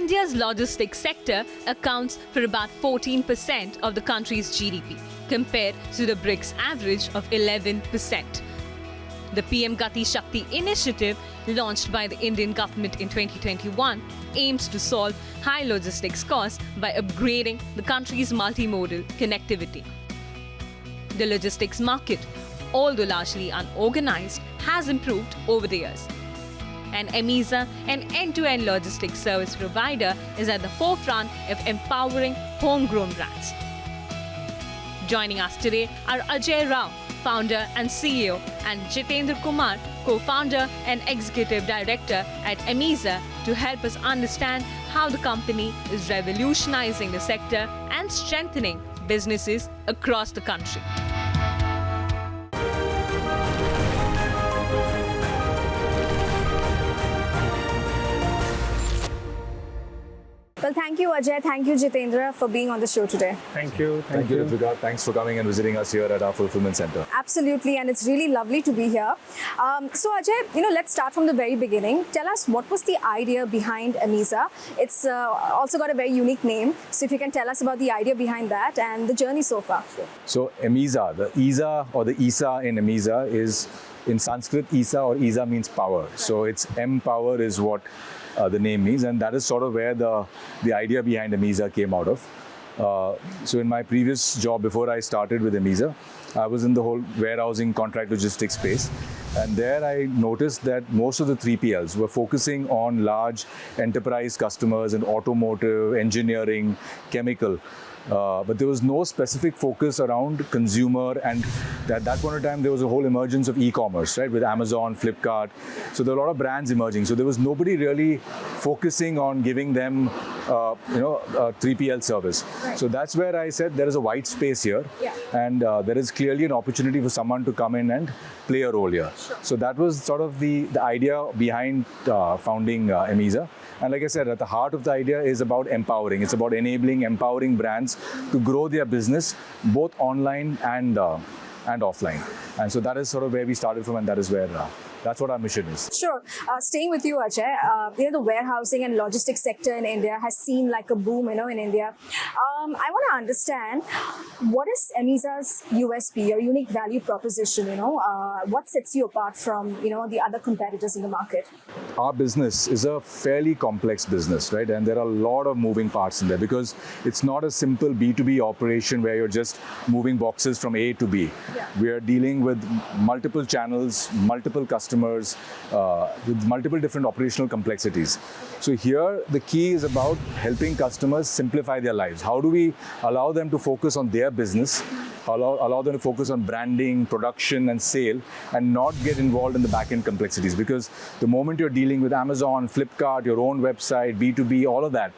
India's logistics sector accounts for about 14% of the country's GDP, compared to the BRICS average of 11%. The PM Gati Shakti initiative, launched by the Indian government in 2021, aims to solve high logistics costs by upgrading the country's multimodal connectivity. The logistics market, although largely unorganized, has improved over the years. And Emiza, an end-to-end logistics service provider, is at the forefront of empowering homegrown brands. Joining us today are Ajay Rao, founder and CEO, and Jitendra Kumar, co-founder and executive director at Emiza, to help us understand how the company is revolutionizing the sector and strengthening businesses across the country. Well, thank you, Ajay. Thank you, Jitendra, for being on the show today. Thank you. Thank you, Ritwika. Thanks for coming and visiting us here at our fulfillment center. Absolutely, and it's really lovely to be here. So, Ajay, let's start from the very beginning. Tell us, what was the idea behind Emiza? It's also got a very unique name. So, if you can tell us about the idea behind that and the journey so far. So, Emiza, the Isa or the Isa in Emiza is, in Sanskrit, Isa or Isa means power. So, it's M-power is what the name means, and that is sort of where the idea behind Emiza came out of. So in my previous job, before I started with Emiza, I was in the whole warehousing contract logistics space, and there I noticed that most of the 3PLs were focusing on large enterprise customers in automotive, engineering, chemical. But there was no specific focus around consumer, and at that point of time there was a whole emergence of e-commerce, right, with Amazon, Flipkart. So there were a lot of brands emerging. So there was nobody really focusing on giving them, a 3PL service. Right. So that's where I said there is a white space here, and there is clearly an opportunity for someone to come in and play a role here. Sure. So that was sort of the idea behind founding Emiza. And like I said, at the heart of the idea is about empowering. It's about empowering brands to grow their business both online and offline. And so that is sort of where we started from, and that is where that's what our mission is. Sure. Staying with you, Ajay, the warehousing and logistics sector in India has seen like a boom, in India. I want to understand, what is Emiza's USP, your unique value proposition, what sets you apart from, the other competitors in the market? Our business is a fairly complex business, right? And there are a lot of moving parts in there, because it's not a simple B2B operation where you're just moving boxes from A to B. Yeah. We are dealing with multiple channels, multiple customers, with multiple different operational complexities. So here, the key is about helping customers simplify their lives. How do we allow them to focus on their business, allow them to focus on branding, production, and sale, and not get involved in the back-end complexities? Because the moment you're dealing with Amazon, Flipkart, your own website, B2B, all of that,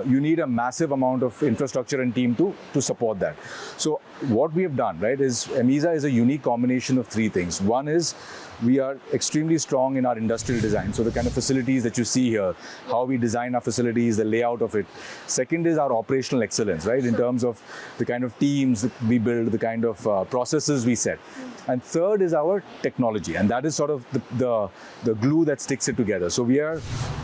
you need a massive amount of infrastructure and team to support that. So what we have done, right, is Emiza is a unique combination of three things. One is, we are extremely strong in our industrial design. So the kind of facilities that you see here, how we design our facilities, the layout of it. Second is our operational excellence, right, in terms of the kind of teams that we build, the kind of processes we set. And third is our technology, and that is sort of the glue that sticks it together. So we are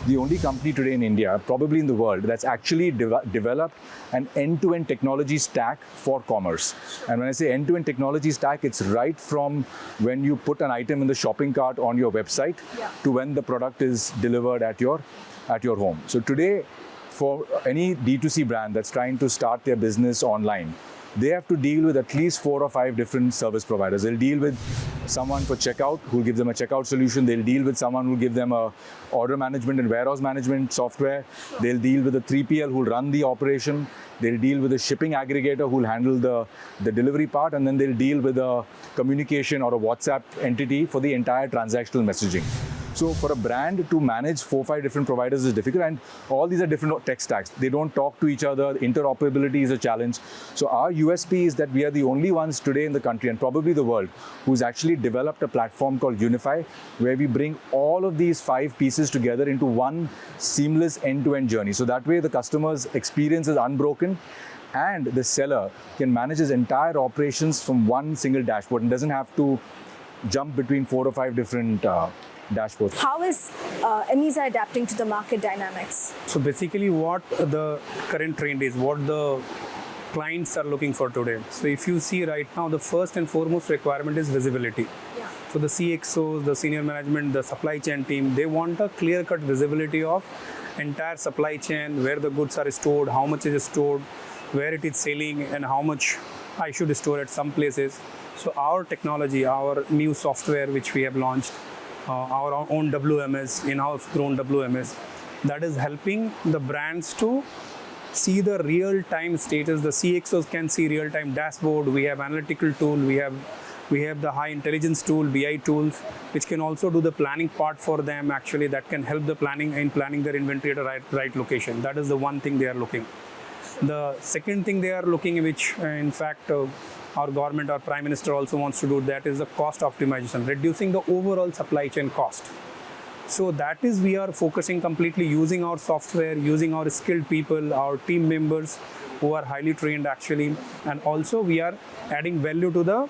the only company today in India, probably in the world, that's actually developed an end-to-end technology stack for commerce. And when I say end-to-end technology stack, it's right from when you put an item in the shopping cart on your website to when the product is delivered at your home. So today, for any D2C brand that's trying to start their business online, they have to deal with at least 4 or 5 different service providers. They'll deal with someone for checkout who'll give them a checkout solution. They'll deal with someone who'll give them a order management and warehouse management software. They'll deal with a 3PL who'll run the operation. They'll deal with a shipping aggregator who'll handle the delivery part, and then they'll deal with a communication or a WhatsApp entity for the entire transactional messaging. So for a brand to manage 4 or 5 different providers is difficult, and all these are different tech stacks. They don't talk to each other. Interoperability is a challenge. So our USP is that we are the only ones today in the country, and probably the world, who's actually developed a platform called Unify, where we bring all of these 5 pieces together into one seamless end-to-end journey. So that way the customer's experience is unbroken, and the seller can manage his entire operations from one single dashboard and doesn't have to jump between 4 or 5 different dashboards. How is Emiza adapting to the market dynamics? So basically what the current trend is, what the clients are looking for today. So if you see right now, the first and foremost requirement is visibility. Yeah. So the CXOs, the senior management, the supply chain team, they want a clear-cut visibility of entire supply chain, where the goods are stored, how much is stored, where it is selling, and how much I should store at some places. So our technology, our new software which we have launched, our own WMS, in-house grown WMS, that is helping the brands to see the real-time status. The CXOs can see real-time dashboard. We have analytical tool. We have the high intelligence tool, BI tools, which can also do the planning part for them. Actually, that can help the planning their inventory at a right location. That is the one thing they are looking. The second thing they are looking, which in fact our government, our Prime Minister also wants to do, that is the cost optimization, reducing the overall supply chain cost. So that is, we are focusing completely using our software, using our skilled people, our team members who are highly trained actually, and also we are adding value to the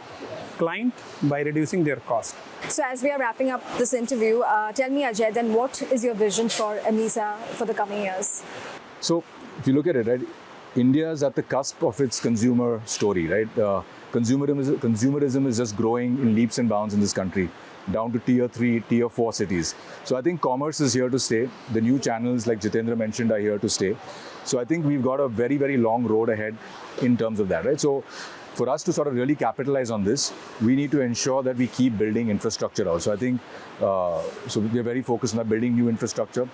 client by reducing their cost. So as we are wrapping up this interview, tell me, Ajay, then what is your vision for Emiza for the coming years? So if you look at it, right, India is at the cusp of its consumer story, right? Consumerism is just growing in leaps and bounds in this country, down to tier 3, tier 4 cities. So I think commerce is here to stay. The new channels, like Jitendra mentioned, are here to stay. So I think we've got a very, very long road ahead in terms of that, right? So for us to sort of really capitalize on this, we need to ensure that we keep building infrastructure also. I think, so we're very focused on building new infrastructure,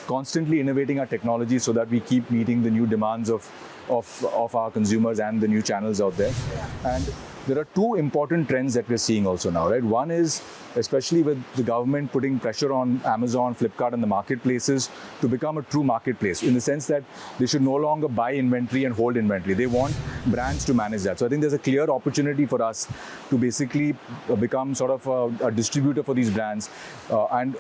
constantly innovating our technology so that we keep meeting the new demands of our consumers and the new channels out there. And there are two important trends that we're seeing also now, right? One is, especially with the government putting pressure on Amazon, Flipkart and the marketplaces to become a true marketplace, in the sense that they should no longer buy inventory and hold inventory. They want brands to manage that. So I think there's a clear opportunity for us to basically become sort of a distributor for these brands and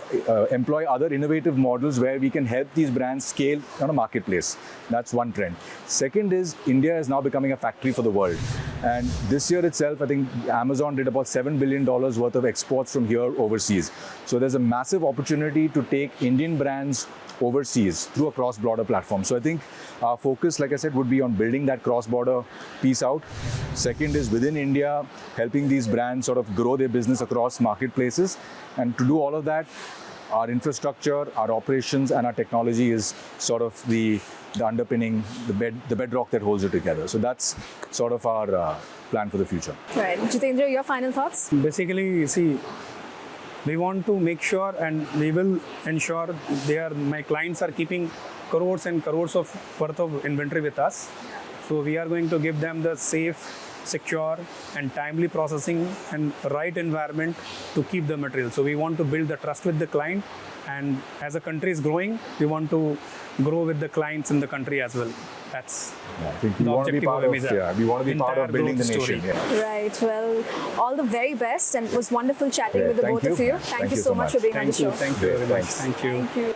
employ other innovative models where we can help these brands scale on a marketplace. That's one trend. Second is, India is now becoming a factory for the world. And this year itself, I think Amazon did about $7 billion worth of exports from here overseas. So there's a massive opportunity to take Indian brands overseas through a cross-border platform. So I think our focus, like I said, would be on building that cross-border piece out. Second is, within India, helping these brands sort of grow their business across marketplaces. And to do all of that, our infrastructure, our operations and our technology is sort of the underpinning, the bedrock that holds it together. So that's sort of our plan for the future. Right. Jitendra, your final thoughts? Basically, see, we want to make sure, and we will ensure my clients are keeping crores and crores of worth of inventory with us. So we are going to give them the safe, secure and timely processing and right environment to keep the material. So we want to build the trust with the client, and as the country is growing, we want to grow with the clients in the country as well. That's I think we the want to be objective part of of, Emiza. we want to be part Entire of building the growth nation. story. Yeah. Right. Well, all the very best, and it was wonderful chatting with the Thank both of you. you. Thank you so much for being on the show. Thank you very much. Thanks. Thank you. Thank you.